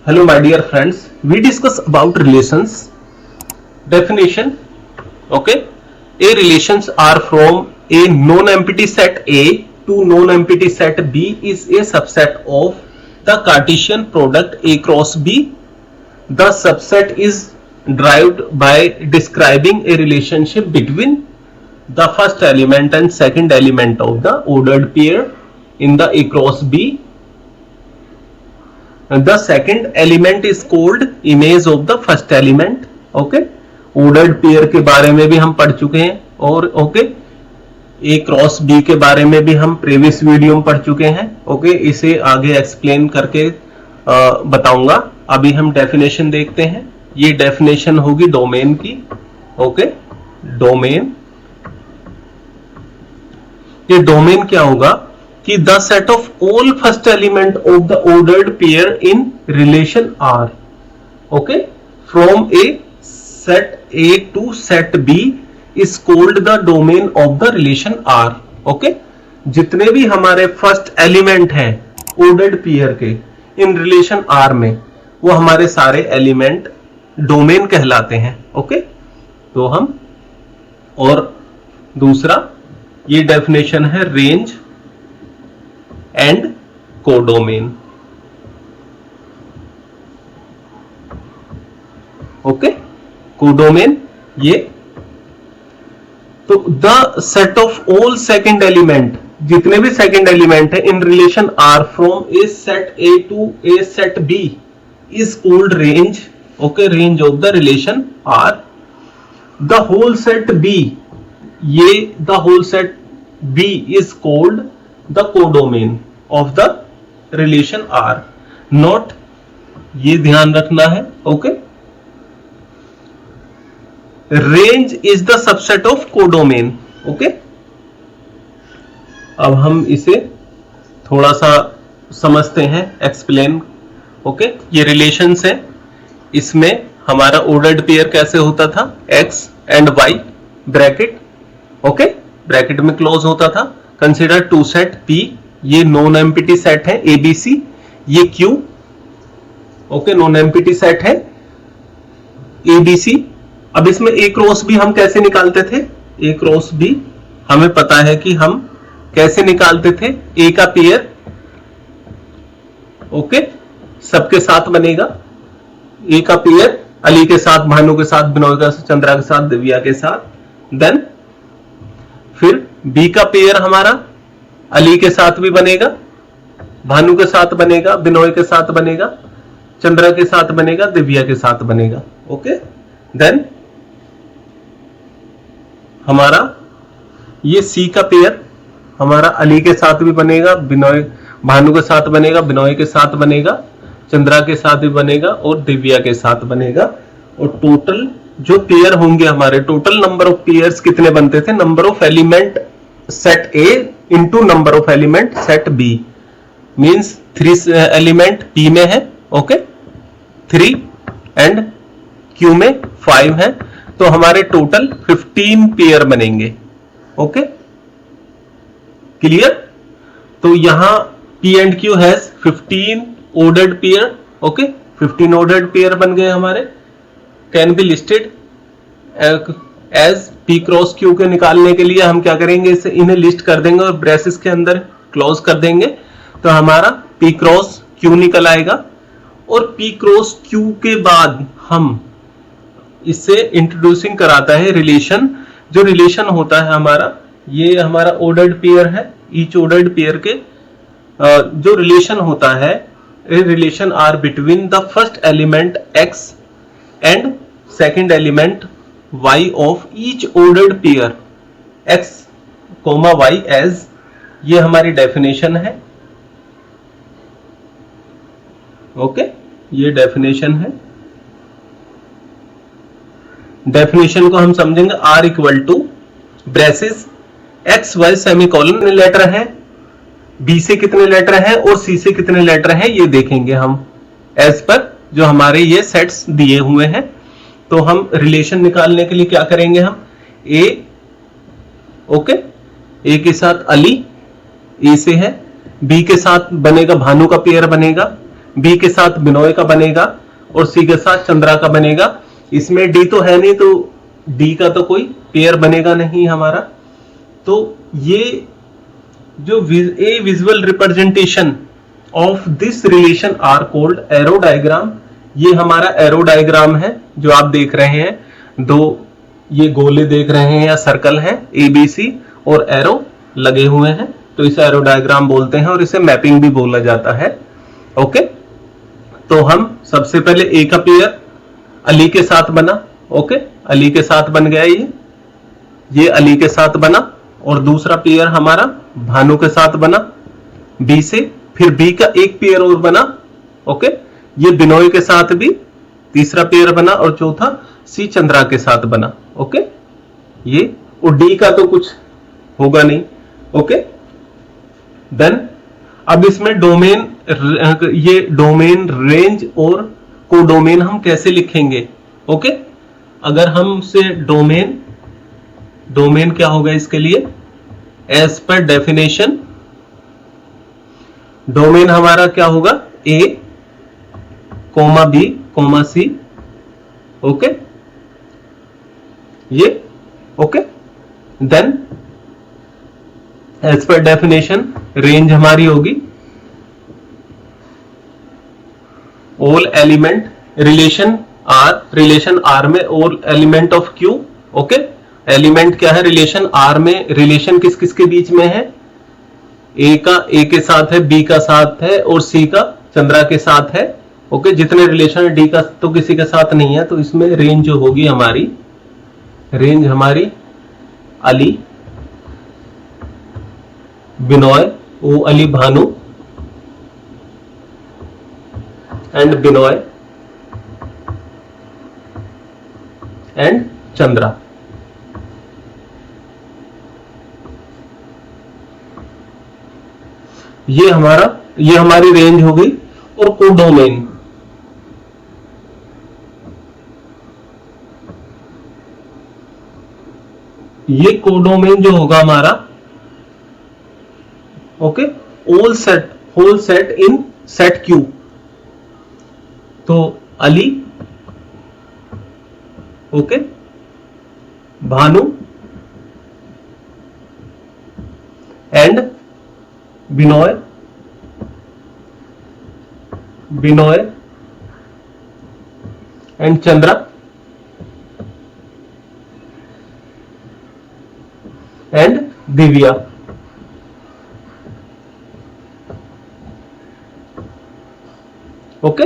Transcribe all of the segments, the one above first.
Hello my dear friends, we discuss about relations. Definition. Okay, A relations are from a non-empty set A to non-empty set B is a subset of the Cartesian product A cross B. The subset is derived by describing a relationship between the first element and second element of the ordered pair in the A cross B. The second element is called image of the first element. Okay, ordered pair के बारे में भी हम पढ़ चुके हैं और okay A cross B के बारे में भी हम प्रीवियस वीडियो में पढ़ चुके हैं. ओके, इसे आगे एक्सप्लेन करके बताऊंगा. अभी हम डेफिनेशन देखते हैं. ये डेफिनेशन होगी डोमेन की. Okay, domain. ये डोमेन क्या होगा कि the set of all first element of the ordered pair in relation R. Okay, from a set A to set B is called the domain of the relation R. Okay, जितने भी हमारे first element हैं ordered pair के in relation R में, वो हमारे सारे element domain कहलाते हैं. ओके, तो हम और दूसरा ये डेफिनेशन है range and codomain. Okay, codomain ये तो the set of all second element, जितने भी सेकंड एलिमेंट है in relation R from a set A to a set B is called range. Okay, range of the relation R. The whole set B, ये the whole set B is called the codomain of the relation R. Note, ये ध्यान रखना है. Okay, range is the subset of codomain. Okay, अब हम इसे थोड़ा सा समझते हैं, एक्सप्लेन. ओके, ये रिलेशंस है. इसमें हमारा ऑर्डर्ड पेयर कैसे होता था, X and Y bracket. Okay, bracket में क्लोज होता था. कंसिडर टू सेट पी, ये नॉन एम्प्टी सेट है एबीसी. ये Q. Okay, non empty set है एबीसी. अब इसमें ए क्रॉस बी हम कैसे निकालते थे, ए क्रॉस बी हमें पता है कि हम कैसे निकालते थे. ए का पेयर ओके सबके साथ बनेगा. ए का पेयर अली के साथ, भानु के साथ, बिनोय के साथ, चंद्रा के साथ, दिव्या के साथ. देन फिर बी का पेयर हमारा अली के साथ भी बनेगा, भानु के साथ बनेगा, बिनोय के साथ बनेगा, चंद्रा के साथ बनेगा, दिव्या के साथ बनेगा. ओके, देन हमारा ये सी का पेयर हमारा अली के साथ भी बनेगा, बिनोय भानु के साथ बनेगा, बिनोय के साथ बनेगा, चंद्रा के साथ भी बनेगा और दिव्या के साथ बनेगा. और टोटल जो पेयर होंगे हमारे, टोटल नंबर ऑफ पेयर्स कितने बनते थे, number of element set A into number of element set B. Means 3 element P में है. ओके, 3 एंड क्यू में 5 है. तो हमारे टोटल 15 पेयर बनेंगे. Okay, clear. तो यहां P and Q has 15 ordered pair. Okay, 15 ordered pair बन गए हमारे. Can be listed as P cross Q के निकालने के लिए हम क्या करेंगे, इसे इन्हें लिस्ट कर देंगे और ब्रेसेस के अंदर क्लोज कर देंगे. तो हमारा पी क्रॉस क्यू निकल आएगा. और पी क्रॉस क्यू के बाद हम इससे इंट्रोड्यूसिंग कराता है रिलेशन. जो रिलेशन होता है हमारा, ये हमारा ऑर्डर्ड पेयर है. ईच ऑर्डर्ड पेयर के जो रिलेशन होता है, relation R between the first element X and second element y of each ordered pair x, y as, ये हमारी डेफिनेशन है. ओके, ये डेफिनेशन है. डेफिनेशन को हम समझेंगे. r equal to braces X Y semicolon letter है, b से कितने लेटर है और c से कितने लेटर है ये देखेंगे हम एज पर जो हमारे ये सेट्स दिए हुए हैं. तो हम रिलेशन निकालने के लिए क्या करेंगे, हम ए. ओके, ए के साथ अली ए से है, बी के साथ बनेगा भानु का पेयर बनेगा, बी के साथ बिनोय का बनेगा और सी के साथ चंद्रा का बनेगा। इसमें डी तो है नहीं, तो डी का तो कोई पेयर बनेगा नहीं हमारा। तो ये जो a visual representation of this relation R called arrow diagram. ये हमारा एरो डायग्राम है जो आप देख रहे हैं, दो ये गोले देख रहे हैं या सर्कल है एबीसी और एरो लगे हुए हैं, तो इसे एरो डायग्राम बोलते हैं और इसे मैपिंग भी बोला जाता है। ओके, तो हम सबसे पहले ए का पेयर अली के साथ बना। ओके, अली के साथ बन गया ये अली के साथ बना, और दूसरा पेयर हमारा भानु के साथ बना बी से। फिर बी का एक पेयर और बना। ओके, ये बिनोय के साथ भी तीसरा पेयर बना, और चौथा सी चंद्रा के साथ बना। ओके, ये और डी का तो कुछ होगा नहीं। ओके, देन अब इसमें डोमेन, ये डोमेन, रेंज और कोडोमेन हम कैसे लिखेंगे। ओके, अगर हम से डोमेन क्या होगा इसके लिए, एज पर डेफिनेशन डोमेन हमारा क्या होगा, a comma b comma c. Okay, ये okay, then as per definition range हमारी होगी ऑल एलिमेंट रिलेशन आर में all element of Q. Okay, element क्या है रिलेशन आर में, रिलेशन किस किस के बीच में है, ए का ए के साथ है, बी का साथ है और सी का चंद्रा के साथ है। ओके, जितने रिलेशन है डी का तो किसी के साथ नहीं है, तो इसमें रेंज जो होगी हमारी, रेंज हमारी अली बिनोय, ओ अली भानु एंड बिनोय एंड चंद्रा। ये हमारी रेंज हो गई। और कोडोमेन, ये कोडोमेन जो होगा हमारा, okay, all set, whole set in set Q. तो Ali, okay, Bhanu and Binoy and Chandra and Divya. Okay,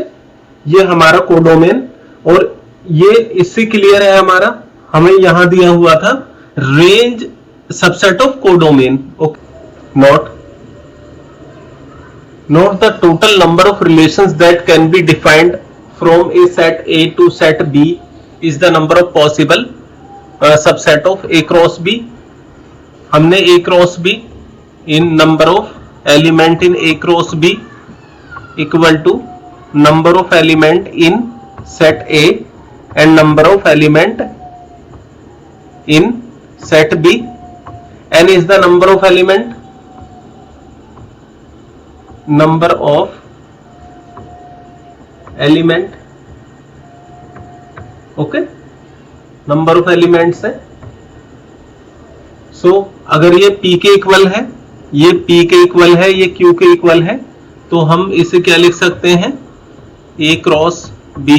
ये हमारा कोडोमेन। और ये इससे क्लियर है हमारा, हमें यहां दिया हुआ था range subset of codomain. Okay, note the total number of relations that can be defined from a set A to set B is the number of possible subset of A cross B। हमने A cross B in number of element in A cross B equal to number of element in set A and number of element in set B। N is the number of element, number of element, okay, number of elements है। सो अगर ये P के equal है, ये P के equal है, ये Q के इक्वल है, तो हम इसे क्या लिख सकते हैं, A cross B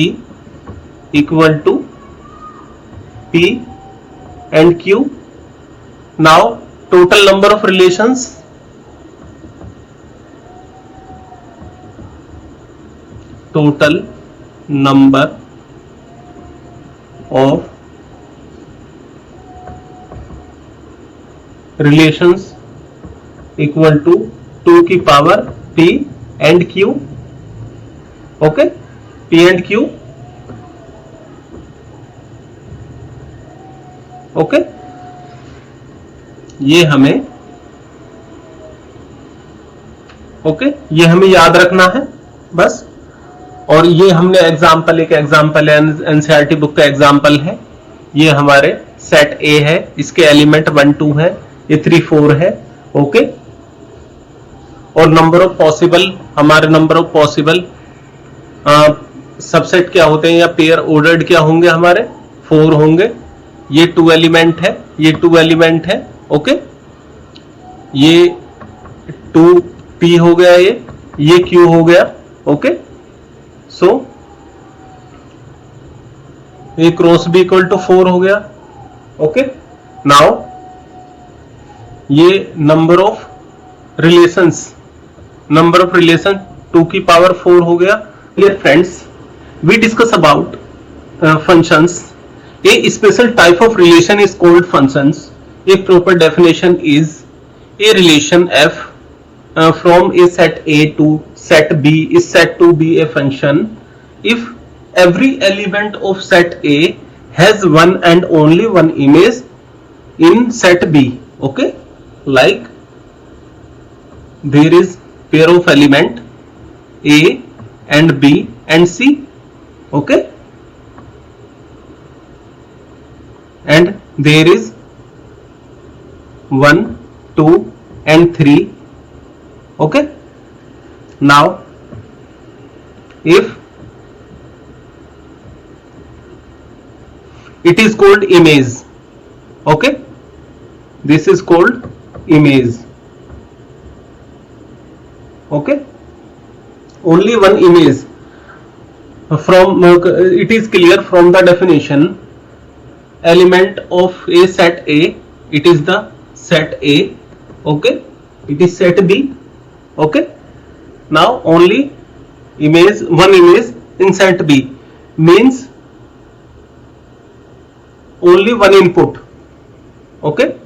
equal to P and Q। Now total number of relations, total number of relations equal to 2 की power P and Q। Okay, P and Q। Okay, ये हमें याद रखना है बस। और ये हमने एग्जाम्पल, एक एग्जाम्पल है, एनसीईआरटी बुक का एग्जाम्पल है। ये हमारे सेट ए है, इसके एलिमेंट 1 2 है, ये 3 4 है। ओके, और नंबर ऑफ पॉसिबल, हमारे नंबर ऑफ पॉसिबल सबसेट क्या होते हैं या पेयर ऑर्डर्ड क्या होंगे हमारे, 4 होंगे। ये 2 एलिमेंट है, ये 2 एलिमेंट है, ओके। ये 2p हो गया, ये q हो गया, ओके। सो ये क्रॉस b इक्वल टू 4 हो गया, ओके। नाउ ये number of relations, number of relation 2 की पावर 4 हो गया। Dear friends, we discuss about functions. A special type of relation is called functions. A proper definition is a relation f from a set A to set B is said to be a function if every element of set A has one and only one image in set B. Okay, like there is pair of element A and B and C, okay, and there is 1, 2 and 3, okay. Now if it is called image, okay, this is called image, okay, only one image. From it is clear from the definition, element of a set A, it is the set A, okay, it is set B, okay. Now only image, one image in set B means only one input, okay.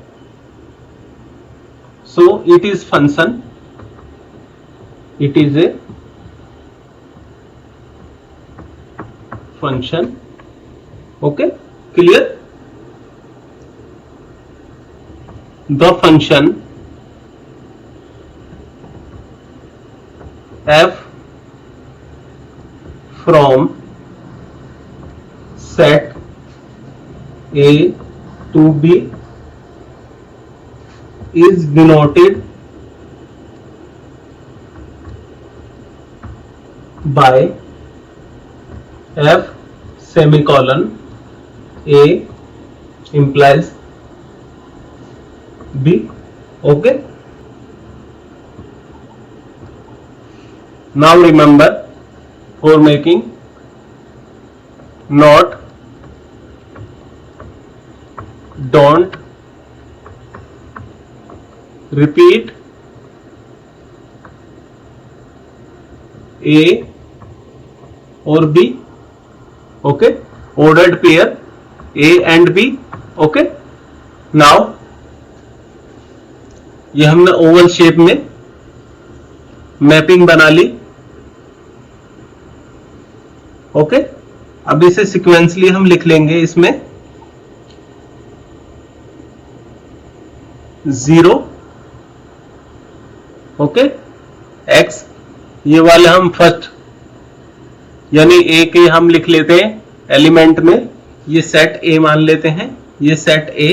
So it is function, it is a function, okay, clear. The function f from set A to B is denoted by f semicolon A implies B, okay. Now remember, for making not, don't, repeat A और B, okay, ordered pair A and B, okay. Now ये हमने Oval shape में mapping बना ली, okay. अब इसे sequentially हम लिख लेंगे, इसमें 0, ओके, x, ये वाले हम फर्स्ट यानी ए के हम लिख लेते हैं एलिमेंट में, ये सेट ए मान लेते हैं, ये सेट ए,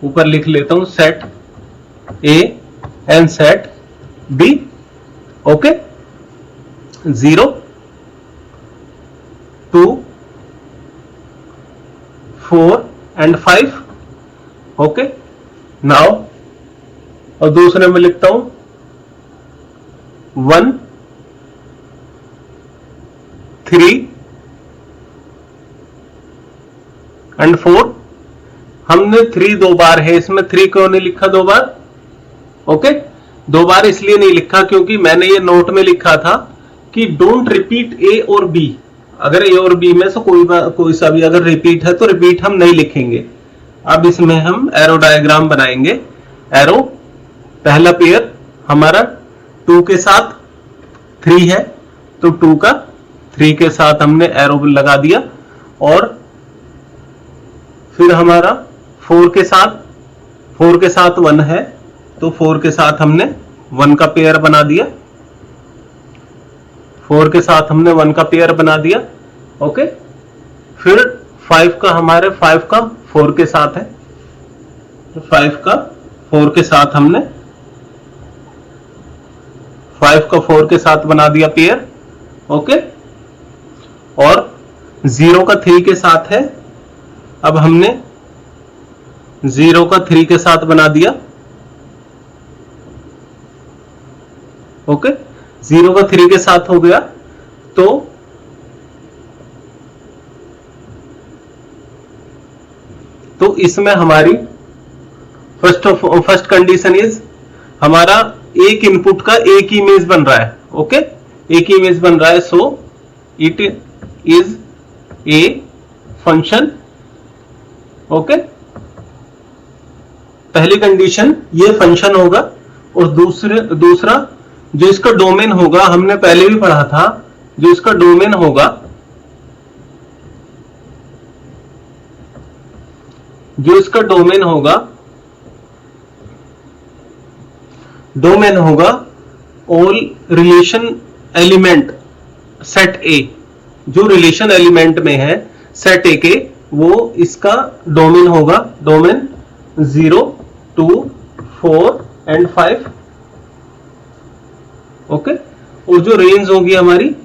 ऊपर लिख लेता हूं set A and set B, okay. 0, 2, 4 and 5, okay. Now और दूसरे में लिखता हूं 1, 3 एंड 4। हमने 3 दो बार है, इसमें 3 क्यों नहीं लिखा दो बार, ओके। दो बार इसलिए नहीं लिखा क्योंकि मैंने ये नोट में लिखा था कि डोंट रिपीट ए और बी। अगर ए और बी में से कोई सा भी अगर रिपीट है तो रिपीट हम नहीं लिखेंगे। अब इसमें हम एरो डायग्राम बनाएंगे। एरो, पहला पेयर हमारा 2 के साथ 3 है, तो 2 का 3 के साथ हमने एरो लगा दिया, और फिर हमारा 4 के साथ 1 है, तो 4 के साथ हमने 1 का पेयर बना दिया, 4 के साथ हमने 1 का पेयर बना दिया, ओके। फिर 5 का हमारे 5 का 4 के साथ है, तो 5 का 4 के साथ हमने 5 का 4 के साथ बना दिया पेयर, ओके। और 0 का 3 के साथ है। अब हमने 0 का 3 के साथ बना दिया। ओके, 0 का 3 के साथ हो गया। तो इसमें हमारी फर्स्ट कंडीशन इज, हमारा एक इनपुट का एक इमेज बन रहा है। ओके, एक इमेज बन रहा है, so it is a function. Okay, पहली कंडीशन ये फंक्शन होगा। और दूसरा जो इसका डोमेन होगा, हमने पहले भी पढ़ा था, जो इसका डोमेन होगा, डोमेन होगा ऑल रिलेशन एलिमेंट सेट ए। जो रिलेशन एलिमेंट में है सेट ए के, वो इसका डोमेन होगा, डोमेन 0, 2, 4 एंड 5। ओके, और जो रेंज होगी हमारी,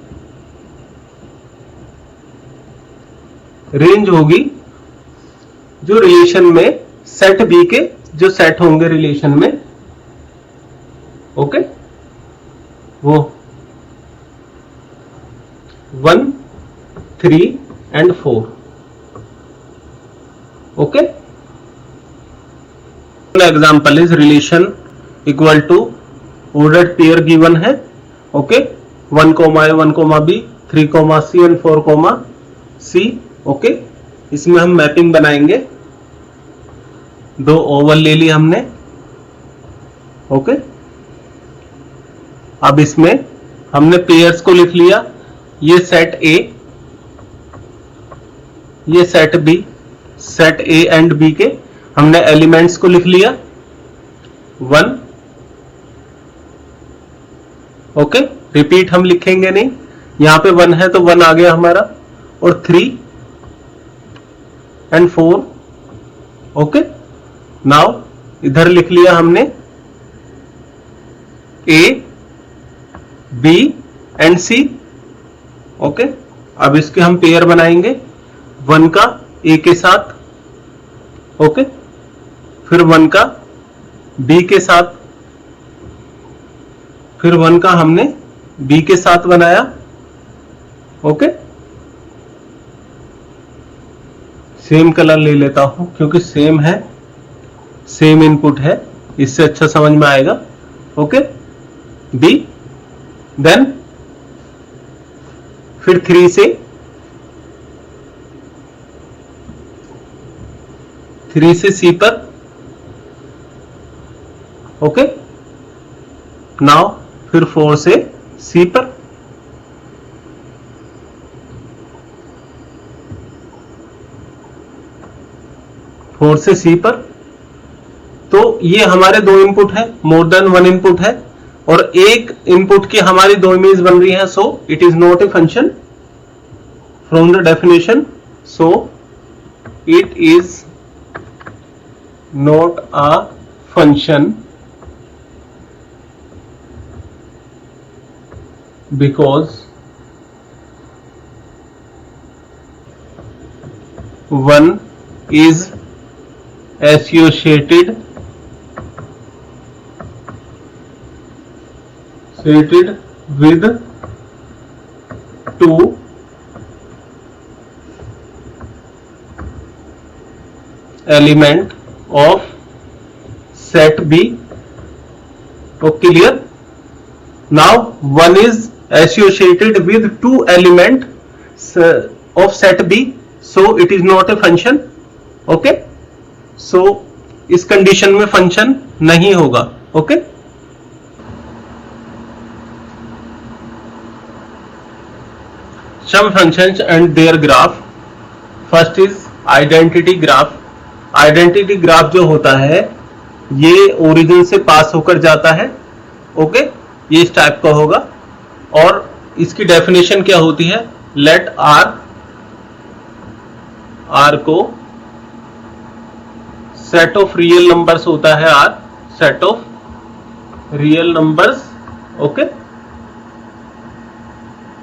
रेंज होगी जो रिलेशन में सेट बी के जो सेट होंगे रिलेशन में, ओके, वो 1, 3 and 4। Okay, example is relation equal to ordered pair given है। Okay, 1, A 1, B 3, C and 4, C। Okay, इसमें हम मैपिंग बनाएंगे। 2 ओवल ले ली हमने। ओके, अब इसमें हमने पेयर्स को लिख लिया। ये सेट ए, ये set B, set A and B के हमने एलिमेंट्स को लिख लिया 1। ओके, रिपीट हम लिखेंगे नहीं, यहां पे 1 है तो 1 आ गया हमारा, और 3 एंड 4। ओके, नाउ इधर लिख लिया हमने ए, बी एंड सी। ओके, अब इसके हम पेयर बनाएंगे 1 का ए के साथ। ओके, फिर 1 का बी के साथ, फिर 1 का हमने बी के साथ बनाया। ओके, सेम कलर ले लेता हूं क्योंकि सेम है, सेम इनपुट है, इससे अच्छा समझ में आएगा। ओके, बी, देन फिर 3 से सी पर। ओके, नाउ फिर 4 से सी पर। तो ये हमारे 2 इनपुट है, मोर देन 1 इनपुट है, और एक इनपुट की हमारी 2 इमेज बन रही है। So it is not a function from the definition. So it is not a function because 1 is associated with 2 element of set B. तो clear? Now 1 is associated with 2 elements of set B, so it is not a function. Okay, so इस condition में function नहीं होगा। Okay, some functions and their graph. First is identity graph. Identity graph जो होता है ये origin से पास होकर जाता है। ओके, ये इस टाइप का होगा, और इसकी डेफिनेशन क्या होती है, लेट आर को सेट ऑफ रियल नंबर्स होता है, R set of real numbers. Okay,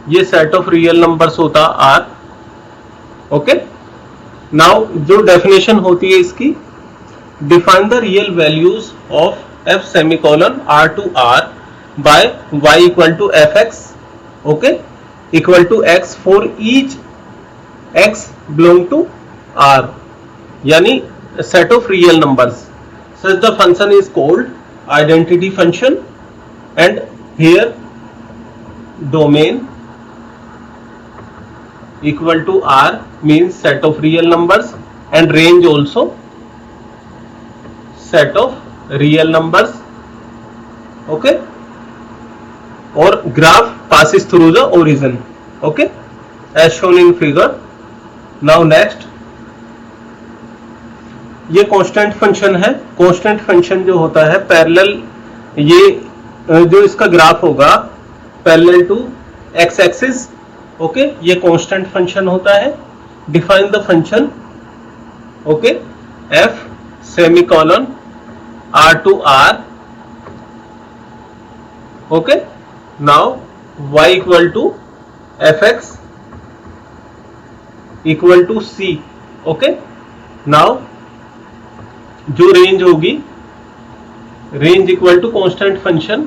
ये सेट ऑफ रियल नंबर्स होता आर। ओके, नाउ जो डेफिनेशन होती है इसकी, define the real values of f semicolon R to R by y equal to F x, okay, equal to x for each x belong to R, यानी set of real numbers. Such the function is called identity function and here domain equal to R means set of real numbers and range also set of real numbers, okay, or graph passes through the origin, okay, as shown in figure. Now next, ये constant function है। Constant function जो होता है parallel, ये जो इसका graph होगा parallel to X axis, okay, ये कांस्टेंट फंक्शन होता है। Define the function, okay, F semicolon R to R, okay, now y equal to F X equal to C, okay, now जो रेंज होगी, range equal to constant function,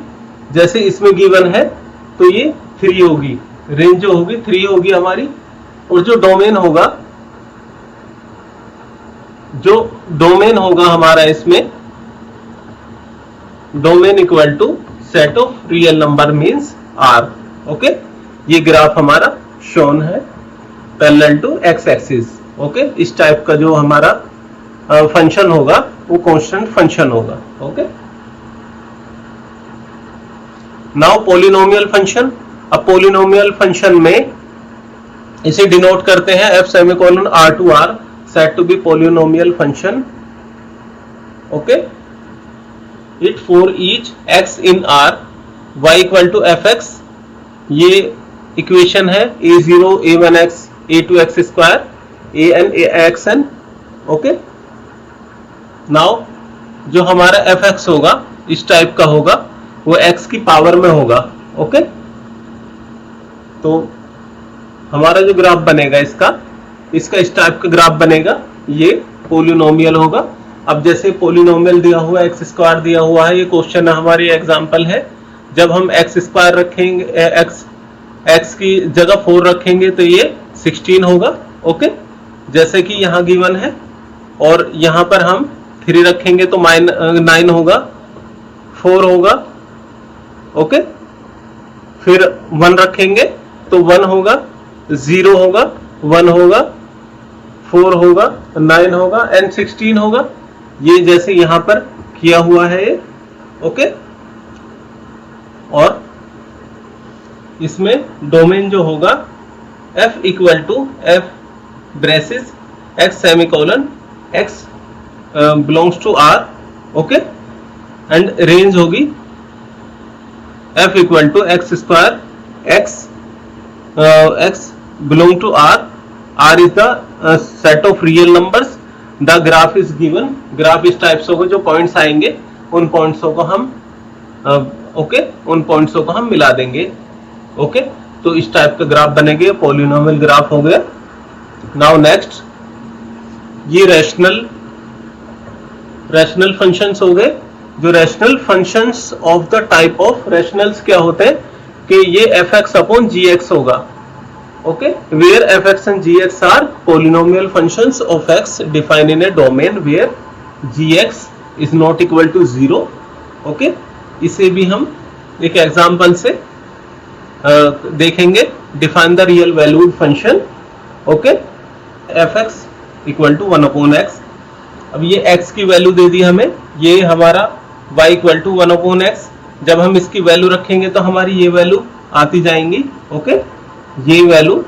जैसे इसमें given है तो ये 3 होगी, रेंज जो होगी 3 होगी हमारी, और जो डोमेन होगा हमारा इसमें, domain equal to set of real number means R, okay. ये ग्राफ हमारा शोन है parallel to X axis, okay. इस टाइप का जो हमारा फंक्शन होगा वो कांस्टेंट फंक्शन होगा, ओके। Now polynomial function. अब पॉलिनोमियल फंक्शन में इसे डिनोट करते हैं F semicolon R to R set to be polynomial function, okay, it for each X in R Y equal to F X. ये equation है a0 a1x a2x square an axn, okay. Now जो हमारा F x होगा इस type का होगा, वो x की पावर में होगा, ओके। तो हमारा जो ग्राफ बनेगा इसका इस टाइप का ग्राफ बनेगा, ये पोलिनोमियल होगा। अब जैसे पोलिनोमियल दिया हुआ एक्स स्क्वायर दिया हुआ है, ये क्वेश्चन हमारी एग्जांपल है। जब हम एक्स स्क्वायर रखेंगे, एक्स की जगह 4 रखेंगे तो ये 16 होगा, ओके, जैसे कि यहाँ गिवन है, और यहाँ पर हम 3 रखेंगे तो 9 होगा, 4 होगा, ओके, फिर 1 रखेंगे तो 1 होगा, 0 होगा, 1 होगा, 4 होगा, 9 होगा एंड 16 होगा। ये जैसे यहां पर किया हुआ है ये, ओके। और इसमें डोमेन जो होगा f equal to f braces x semicolon x belongs to r, okay, and range होगी f equal to x square x belong to r is the set of real numbers, the graph is given। Graph इस type से होगा, जो points आएंगे उन पॉइंट्सों को हम okay, उन पॉइंट्सों को हम मिला देंगे, ओके। तो इस टाइप का ग्राफ बनेंगे, पॉलिनोमियल ग्राफ हो गया। नाउ नेक्स्ट, ये रैशनल फंक्शंस हो गए। जो rational functions of the type of rationals क्या होते हैं कि ये F X upon G X होगा, okay, where F X and G X are polynomial functions of X defined in a domain where G X is not equal to 0, okay. इसे भी हम एक एग्जांपल से देखेंगे। Define the real valued function, okay, F X equal to 1 upon X. अब ये x की value दे दी हमें, ये हमारा y equal to 1 upon X. जब हम इसकी वैल्यू रखेंगे तो हमारी ये वैल्यू आती जाएंगी, ओके। ये वैल्यू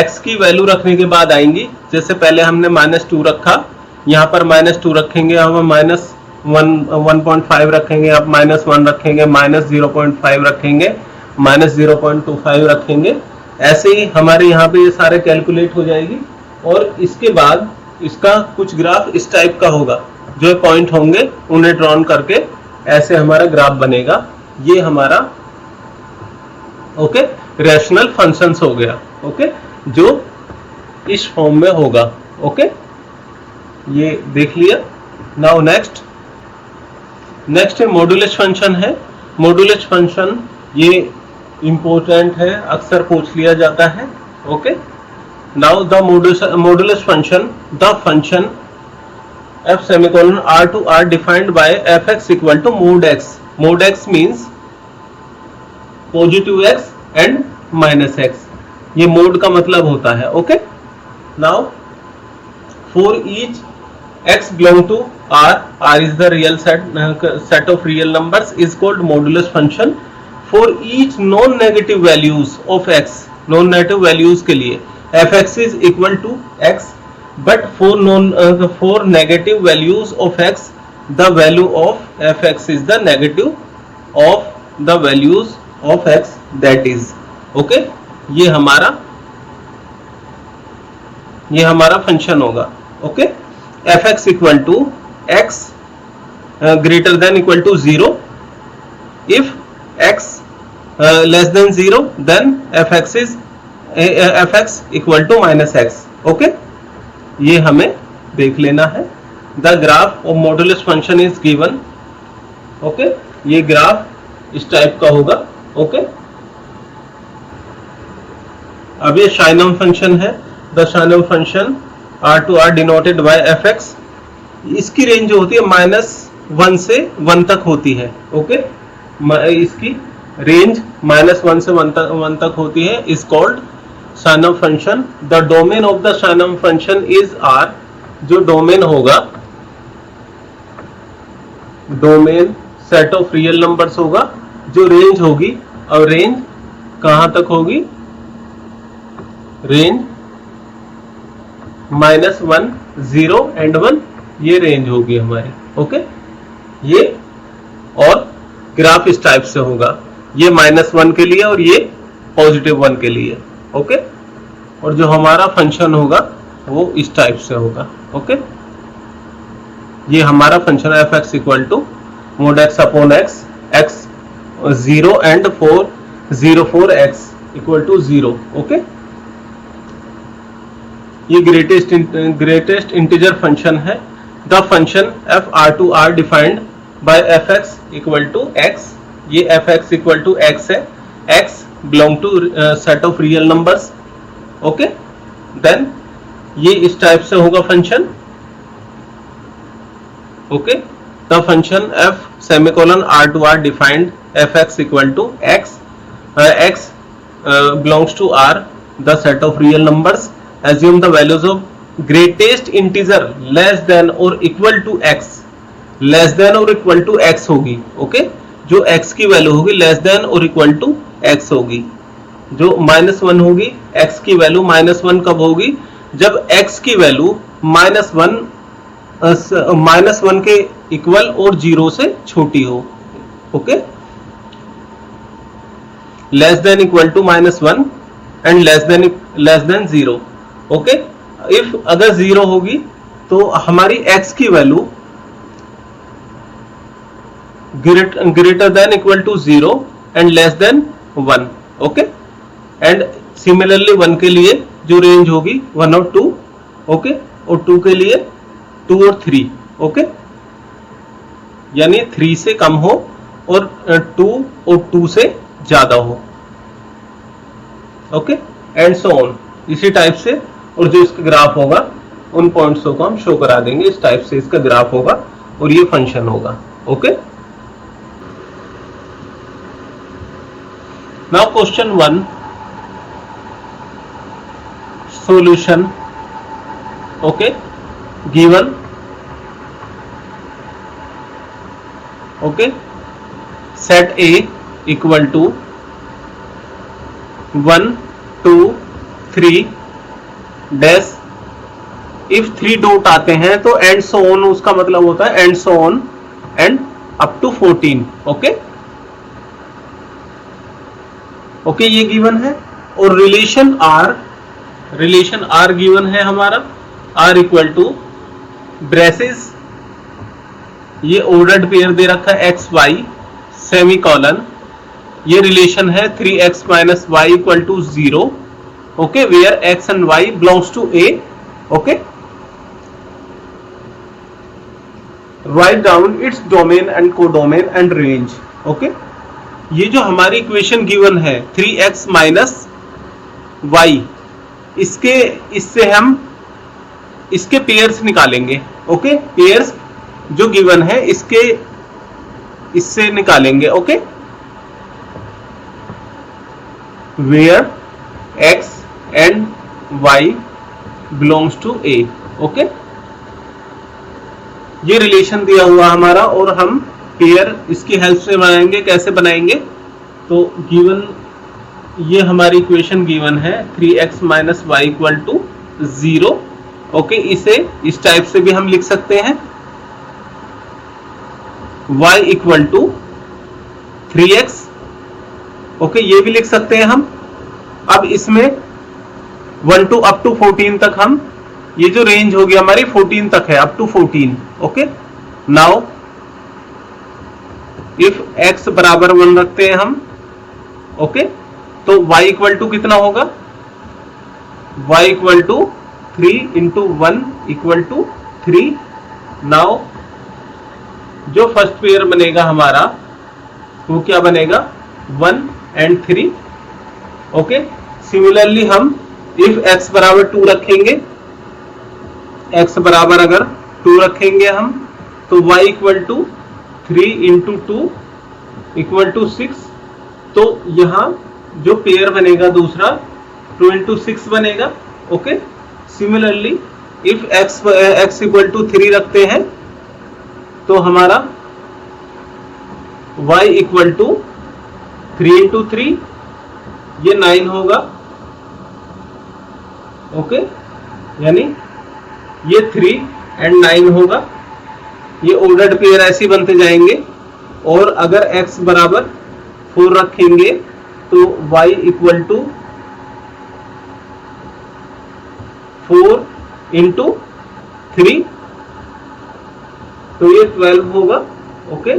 x की वैल्यू रखने के बाद आएंगी। जैसे पहले हमने -2 रखा, यहाँ पर -2 रखेंगे, हम -1.5 रखेंगे, अब -1 रखेंगे, -0.5 रखेंगे, -0.25 रखेंगे। ऐसे ही हमारे यहाँ पे ये सारे कैलकुलेट हो जाएगी, और इसके बाद इसका कुछ ग्राफ इस टाइप का होगा, जो पॉइंट होंगे उन्हें ड्रॉन करके ऐसे हमारा ग्राफ बनेगा। ये हमारा, ओके, रैशनल फंक्शंस हो गया, ओके, जो इस फॉर्म में होगा, ओके, ये देख लिया। नाउ नेक्स्ट मॉड्यूलस फंक्शन है। मॉड्यूलस फंक्शन ये इंपॉर्टेंट है, अक्सर पूछ लिया जाता है, okay. Now the modulus function, the function f semicolon r to r defined by fx equal to mod x. Mod x means positive x and minus x. ये mod का मतलब होता है, okay. Now for each x belong to r, r is the real set of real numbers is called modulus function. For each non-negative values of x, non-negative values के लिए fx is equal to x. But for negative values of x, the value of fx is the negative of the values of x, that is, okay, ये हमारा function होगा, okay. fx equal to x greater than equal to 0, if x less than 0 then fx equal to minus x, okay. ये हमें देख लेना है। The graph of modulus function is given, okay, ये graph इस टाइप का होगा, ओके। अब ये शाइनम फंक्शन है। The signum function r to r denoted by fx, इसकी रेंज जो होती है -1 से 1 तक होती है, ओके। इसकी रेंज -1 से 1 तक होती है, is called signum function. The domain of the signum function is R, जो डोमेन होगा, domain set of real numbers होगा, जो रेंज होगी, और रेंज कहां तक होगी, रेंज -1, 0 एंड 1, ये रेंज होगी हमारी, ओके। ये और ग्राफ इस टाइप से होगा, ये -1 के लिए और ये +1 के लिए, ओके। और जो हमारा फंक्शन होगा वो इस टाइप से होगा, ओके। ये हमारा फंक्शन है fx equal to mod x upon x, x 0 and 4 x equal to 0, okay. ये ग्रेटेस्ट इंटीजर फंक्शन है। The function f r to r defined by fx equal to x, ये fx equal to x है, x belong to set of real numbers, okay, then ये इस type से होगा function, okay। the function f semicolon r to r defined fx equal to x, x belongs to r, the set of real numbers, assume the values of greatest integer less than or equal to x, less than or equal to x होगी, okay, जो x की value होगी less than और equal to x होगी, जो -1 होगी, x की value -1 कब होगी, जब x की वैल्यू -1 के इक्वल और 0 से छोटी हो, okay. Less than equal to -1 and less than 0, okay. If अगर 0 होगी तो हमारी x की value greater than equal to 0 and less than 1, okay, and similarly 1 के लिए जो रेंज होगी 1 और 2, okay, और 2 के लिए 2 और 3, okay, यानी 3 से कम हो और 2 और 2 से ज्यादा हो, ओके, एंड सो ऑन, इसी टाइप से। और जो इसका ग्राफ होगा उन पॉइंट्स को हम शो करा देंगे, इस टाइप से इसका ग्राफ होगा और ये फंक्शन होगा, okay. Now question 1, solution, okay, given, okay, set A equal to 1 2 3 dash, if 3 dot आते हैं तो एंड सो ऑन, उसका मतलब होता है and so on and up to 14, okay, okay, ये गिवन है। और रिलेशन R गिवन है हमारा, R इक्वल टू ब्रेसेस, ये ऑर्डर्ड पेयर दे रखा है x y सेमी कॉलन ये रिलेशन है 3x minus Y equal to 0, okay, where x and y belongs to a, okay. Right down its domain and codomain and range, okay. ये जो हमारी equation given है 3x minus Y, इससे हम इसके pairs निकालेंगे, ओके. पेयर्स जो given है इससे निकालेंगे, okay. Where x and y belongs to a, okay. ये रिलेशन दिया हुआ हमारा और हम पेयर इसकी हेल्प से बनाएंगे. कैसे बनाएंगे? तो गिवन ये हमारी इक्वेशन गिवन है 3x minus Y equal to 0, okay. इसे इस टाइप से भी हम लिख सकते हैं, y equal to 3x, okay. ये भी लिख सकते हैं हम. अब इसमें 1 टू अप टू 14 तक हम, ये जो रेंज होगी हमारी 14 तक है, up to 14, okay. Now if x बराबर 1 रखते हैं हम, ओके, तो y इक्वल टू कितना होगा? y equal to 3 into 1 equal to 3. Now जो फर्स्ट पेयर बनेगा हमारा वो क्या बनेगा? 1 एंड 3, ओके. सिमिलरली हम इफ x बराबर 2 रखेंगे, x बराबर अगर 2 रखेंगे हम, तो y equal to 3 into 2 equal to 6. तो यहाँ जो पेयर बनेगा दूसरा 2 इंटू 6 बनेगा, okay. Similarly if x equal to 3 रखते हैं तो हमारा y इक्वल टू 3 इंटू 3, ये 9 होगा, ओके. यानी ये 3 एंड 9 होगा. ये ऑर्डर्ड पेयर ऐसे बनते जाएंगे. और अगर x बराबर 4 रखेंगे तो y इक्वल टू 4 इंटू 3, तो ये 12 होगा, ओके.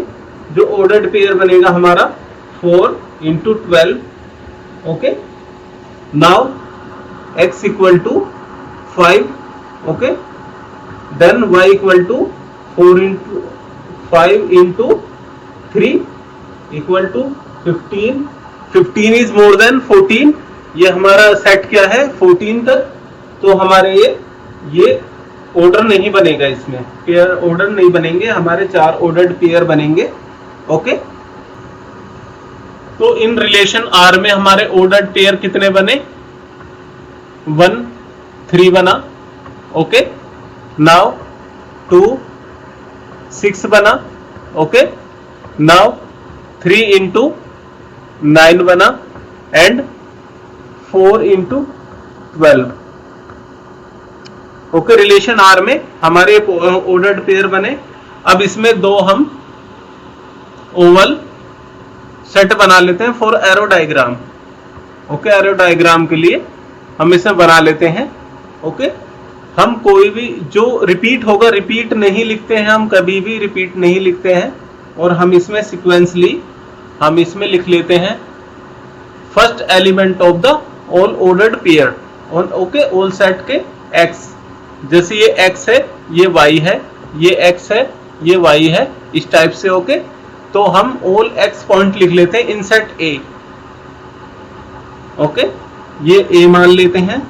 जो ऑर्डर्ड पेयर बनेगा हमारा 4 into 12, okay. Now x equal to 5, okay. Then y equal to 4 into 5 into 3 equal to 15. 15 is more than 14. ये हमारा सेट क्या है? 14 तक. तो हमारे ये ऑर्डर नहीं बनेगा, इसमें पेयर ऑर्डर नहीं बनेंगे हमारे, 4 ऑर्डर्ड पेयर बनेंगे, ओके. तो इन रिलेशन R में हमारे ऑर्डर्ड पेयर कितने बने? 1 3 बना, ओके. नाउ 2 6 बना, ओके. नाउ 3 इंटू 9 बना and 4 into 12, okay. Relation R में हमारे ऑर्डर्ड पेयर बने. अब इसमें 2 हम ओवल सेट बना लेते हैं for aero diagram, okay. Arrow diagram के लिए हम इसे बना लेते हैं, ओके. हम कोई भी जो रिपीट होगा, रिपीट नहीं लिखते हैं हम, कभी भी रिपीट नहीं लिखते हैं. और हम इसमें सिक्वेंसली हम इसमें लिख लेते हैं first element of the all ordered pair, okay. All set के x, जैसे ये x है, ये y है, ये x है, ये y है, इस टाइप से, ओके. तो हम ऑल x पॉइंट लिख लेते हैं इन सेट A, ओके. ये A मान लेते हैं,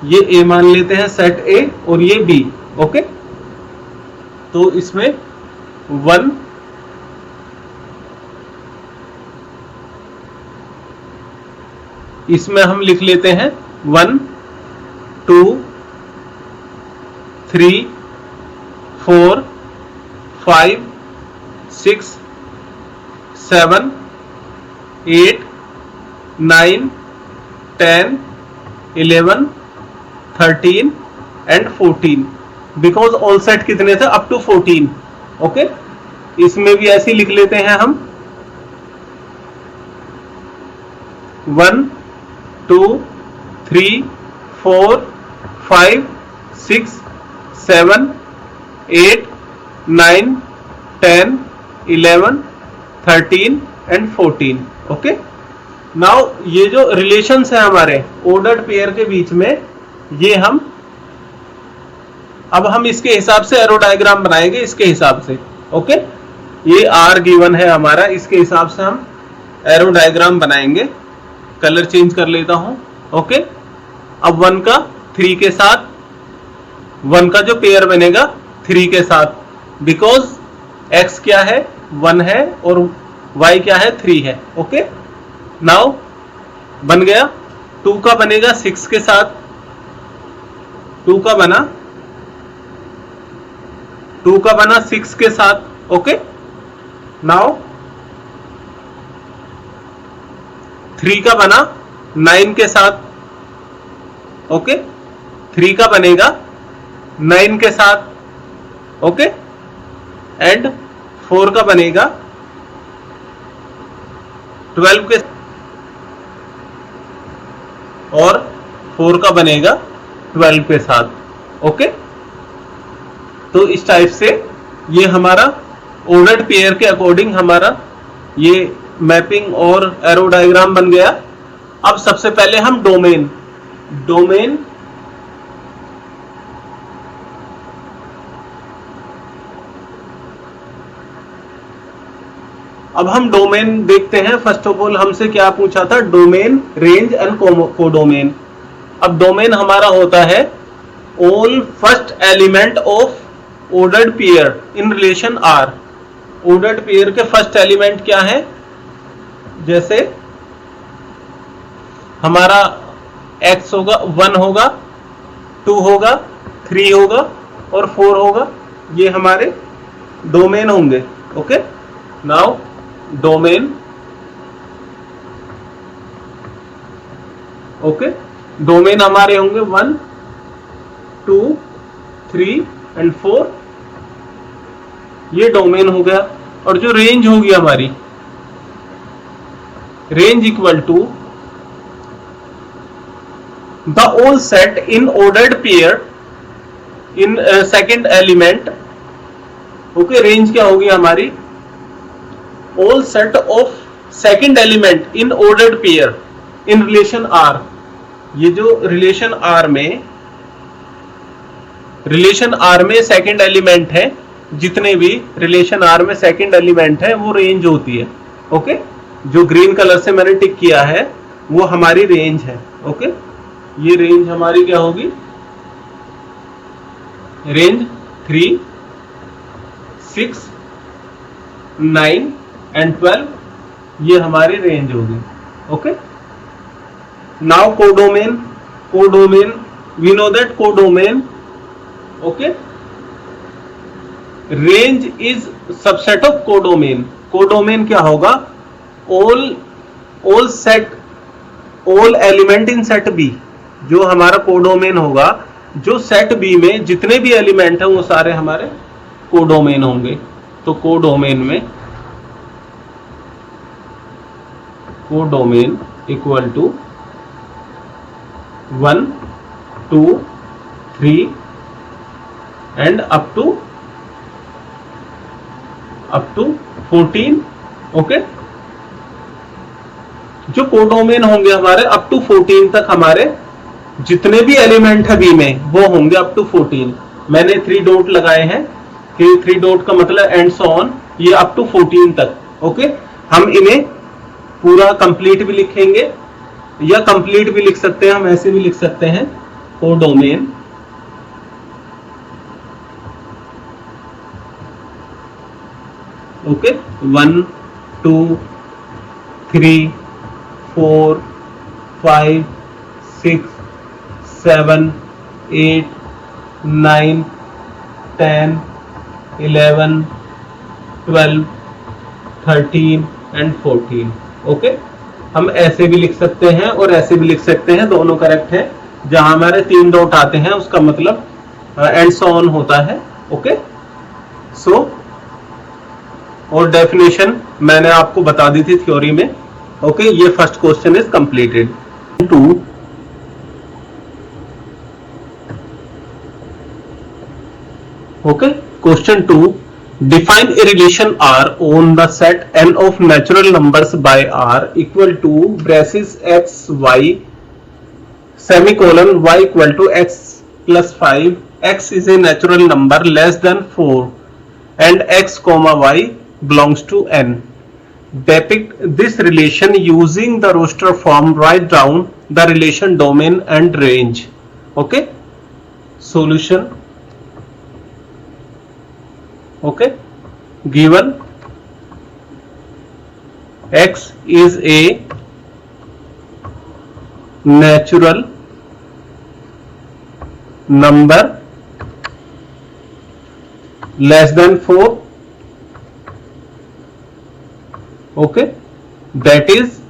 ये A मान लेते हैं सेट A, और ये B, ओके. तो इसमें 1 इसमें हम लिख लेते हैं 1 2 3 4 5 6 7 8 9 10 11 13 एंड 14. बिकॉज ऑल सेट कितने थे? Up to 14, okay. इसमें भी ऐसे लिख लेते हैं हम 1 2 3 4 5 6 7 8 9 10 11 13 एंड 14. ओके। नाउ ये जो रिलेशंस है हमारे ऑर्डर्ड पेयर के बीच में, ये अब हम इसके हिसाब से एरो डायग्राम बनाएंगे, इसके हिसाब से। ओके, ये आर गिवन है हमारा, इसके हिसाब से हम एरो डायग्राम बनाएंगे। कलर चेंज कर लेता हूं। ओके, अब 1 का 3 के साथ, 1 का जो पेयर बनेगा 3 के साथ, बिकॉज x क्या है 1 है और y क्या है 3 है। ओके, नाउ बन गया। 2 का बनेगा 6 के साथ, 2 का बना 6 के साथ। ओके, नाउ 3 का बना 9 के साथ। ओके, 3 का बनेगा 9 के साथ। ओके, एंड 4 का बनेगा 12 के, और 4 का बनेगा 12 के साथ। ओके, तो इस टाइप से ये हमारा ऑर्डर्ड पेयर के अकॉर्डिंग हमारा ये मैपिंग और एरो डायग्राम बन गया। अब सबसे पहले हम डोमेन अब हम डोमेन देखते हैं। फर्स्ट ऑफ ऑल हमसे क्या पूछा था, डोमेन, रेंज एंड कोडोमेन। अब डोमेन हमारा होता है all first element of ordered pair in relation R. Ordered pair के फर्स्ट एलिमेंट क्या है, जैसे हमारा x होगा 1 होगा, 2 होगा, 3 होगा और 4 होगा, ये हमारे डोमेन होंगे। Okay, now domain, okay, domain हमारे होंगे 1, 2, 3 एंड 4, ये डोमेन हो गया। और जो रेंज होगी हमारी, range equal to the all set in ordered pair in second element. Okay, range क्या होगी हमारी, all set of second element in ordered pair in relation R. ये जो रिलेशन आर में सेकंड एलिमेंट है, जितने भी रिलेशन आर में सेकंड एलिमेंट है वो रेंज होती है। ओके, जो ग्रीन कलर से मैंने टिक किया है वो हमारी रेंज है। ओके, ये रेंज हमारी क्या होगी, रेंज 3, 6, 9 एंड 12, ये हमारी रेंज होगी। Okay, now codomain we know that codomain, okay, range is subset of codomain. Codomain क्या होगा, all element in set B. जो हमारा कोडोमेन होगा, जो सेट बी में जितने भी एलिमेंट हैं वो सारे हमारे कोडोमेन होंगे। तो codomain equal to 1, 2, 3 and up to 14। Okay, जो कोडोमेन होंगे हमारे अप टू 14 तक, हमारे जितने भी एलिमेंट है बी में वो होंगे अप टू 14। मैंने 3 डॉट लगाए हैं कि 3 डॉट का मतलब एंड सो ऑन, ये अप टू 14 तक। ओके, हम इन्हें पूरा कंप्लीट भी लिखेंगे या कंप्लीट भी लिख सकते हैं, हम ऐसे भी लिख सकते हैं कोडोमेन ओके 1 2 3 4 5 6 7 8 9 10 11 12 13 एंड 14। ओके, हम ऐसे भी लिख सकते हैं और ऐसे भी लिख सकते हैं, दोनों करेक्ट है। जहां हमारे 3 डॉट आते हैं उसका मतलब एंड सो ऑन होता है। ओके, सो और डेफिनेशन मैंने आपको बता दी थी थ्योरी में। ओके, ये first question is completed. 2 okay, question 2, Define a relation R on the set n of natural numbers by R equal to braces x y semicolon y equal to x plus 5. X is a natural number less than 4 and x comma y belongs to n. Depict this relation using the roster form. Write down the relation domain and range. Okay, solution. Okay, given x is a natural number less than 4. Okay, that is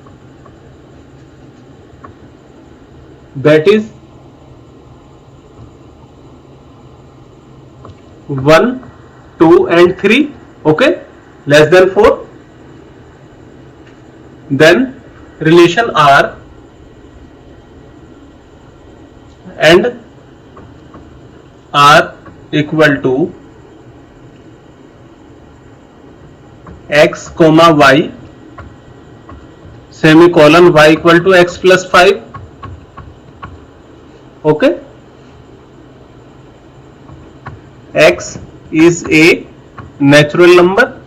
1, 2 and 3. Okay, less than 4. Then relation R and R equal to x comma y semicolon y equal to x plus 5. Okay, x is a natural number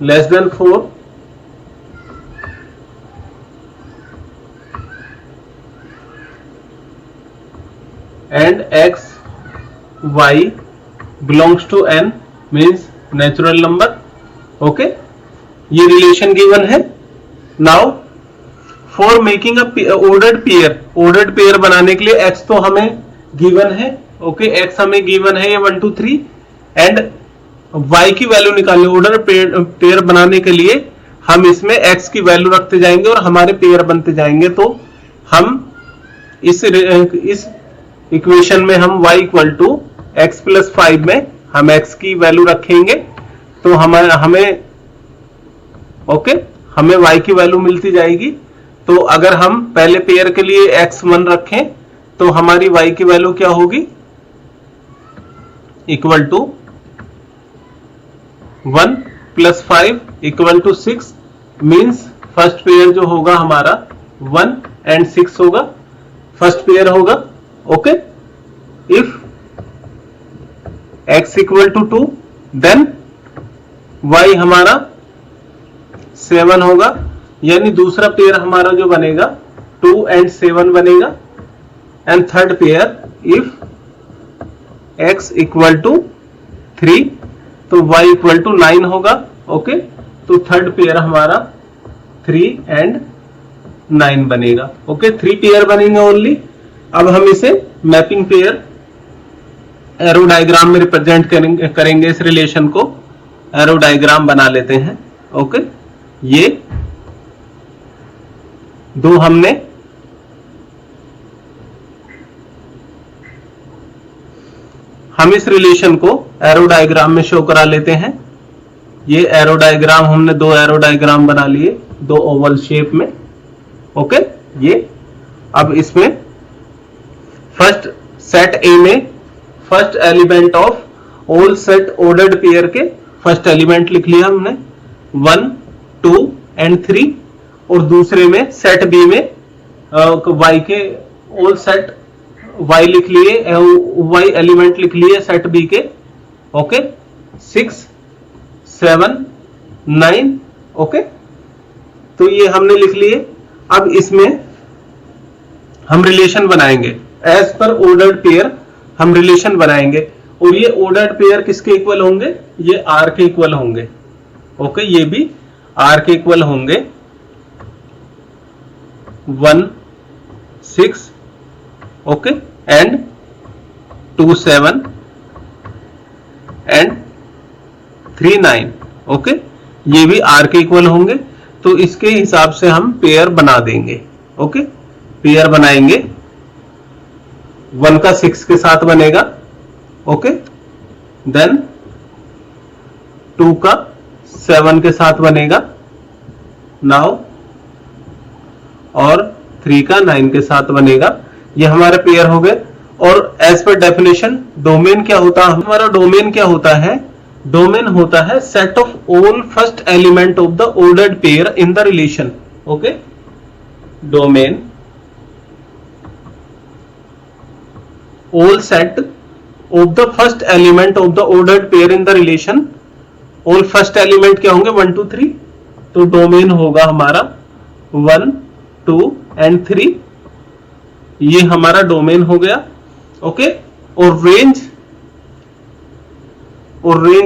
less than 4 and x y belongs to n means natural number. Okay, ये relation given है. Now for making ordered pair बनाने के लिए x तो हमें given है. Okay, x हमें given है ये 1 2 3 एंड y की वैल्यू निकालनी. ऑर्डर पेयर बनाने के लिए हम इसमें x की वैल्यू रखते जाएंगे और हमारे पेयर बनते जाएंगे. तो हम इस इक्वेशन में हम y equal to x plus 5 में हम x की वैल्यू रखेंगे तो हमें हमें y की वैल्यू मिलती जाएगी. तो अगर हम पहले पेयर के लिए x1 रखें तो हमारी y की वैल्यू क्या होगी, equal to 1 plus 5 equal to 6 means first pair जो होगा हमारा 1 एंड 6 होगा, फर्स्ट पेयर होगा. Okay, if x equal to 2 then y हमारा 7 होगा, यानी दूसरा पेयर हमारा जो बनेगा 2 एंड 7 बनेगा. And third pair if x equal to 3 तो y इक्वल टू 9 होगा. ओके, तो थर्ड पेयर हमारा 3 एंड 9 बनेगा. ओके, 3 पेयर बनेंगे ओनली. अब हम इसे मैपिंग पेयर एरो डायग्राम में रिप्रेजेंट करेंगे इस रिलेशन को. एरो डायग्राम बना लेते हैं. ओके, ये दो हमने हम इस रिलेशन को एरो डायग्राम में शो करा लेते हैं. ये एरो डायग्राम हमने दो एरो डायग्राम बना लिए, दो ओवल शेप में. ओके, ये अब इसमें फर्स्ट सेट ए में first element of all set ordered pair के फर्स्ट एलिमेंट लिख लिया हमने 1 2 एंड 3. और दूसरे में सेट बी में y के ऑल सेट y लिख लिए, y एलिमेंट लिख लिए सेट बी के. ओके, 6 7 9. ओके, तो ये हमने लिख लिए. अब इसमें हम रिलेशन बनाएंगे एज पर ऑर्डर्ड पेयर. हम रिलेशन बनाएंगे और ये ऑर्डर्ड पेयर किसके इक्वल होंगे, ये r के इक्वल होंगे. ओके, ये भी r के इक्वल होंगे. 1 6 ओके एंड 2 7 एंड 3 9. ओके, ये भी r के इक्वल होंगे. तो इसके हिसाब से हम पेयर बना देंगे. ओके, पेयर बनाएंगे. 1 का 6 के साथ बनेगा. ओके, देन 2 का 7 के साथ बनेगा नाउ, और 3 का 9 के साथ बनेगा. ये हमारे पेयर हो गए। और एज पर डेफिनेशन डोमेन क्या होता है हमारा? डोमेन क्या होता है? डोमेन होता है set of all first element of the ordered pair in the relation. Okay, domain all set of the first element of the ordered pair in the relation. All first element क्या होंगे? 1 2 3, तो domain होगा हमारा 1 2 and 3, ये हमारा domain हो गया। Okay, और रेंज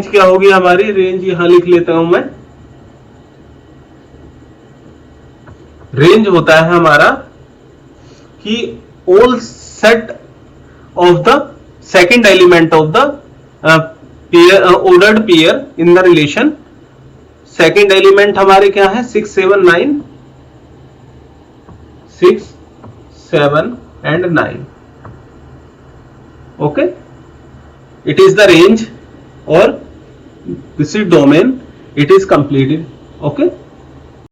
क्या होगी हमारी? रेंज यहां लिख लेता हूं मैं। रेंज होता है हमारा कि all set of the second element of the pair, ordered pair in the relation. Second element हमारे क्या है? 6 7 9, 6 7 एंड 9। Okay, it is the range और this is domain, it is completed. Okay.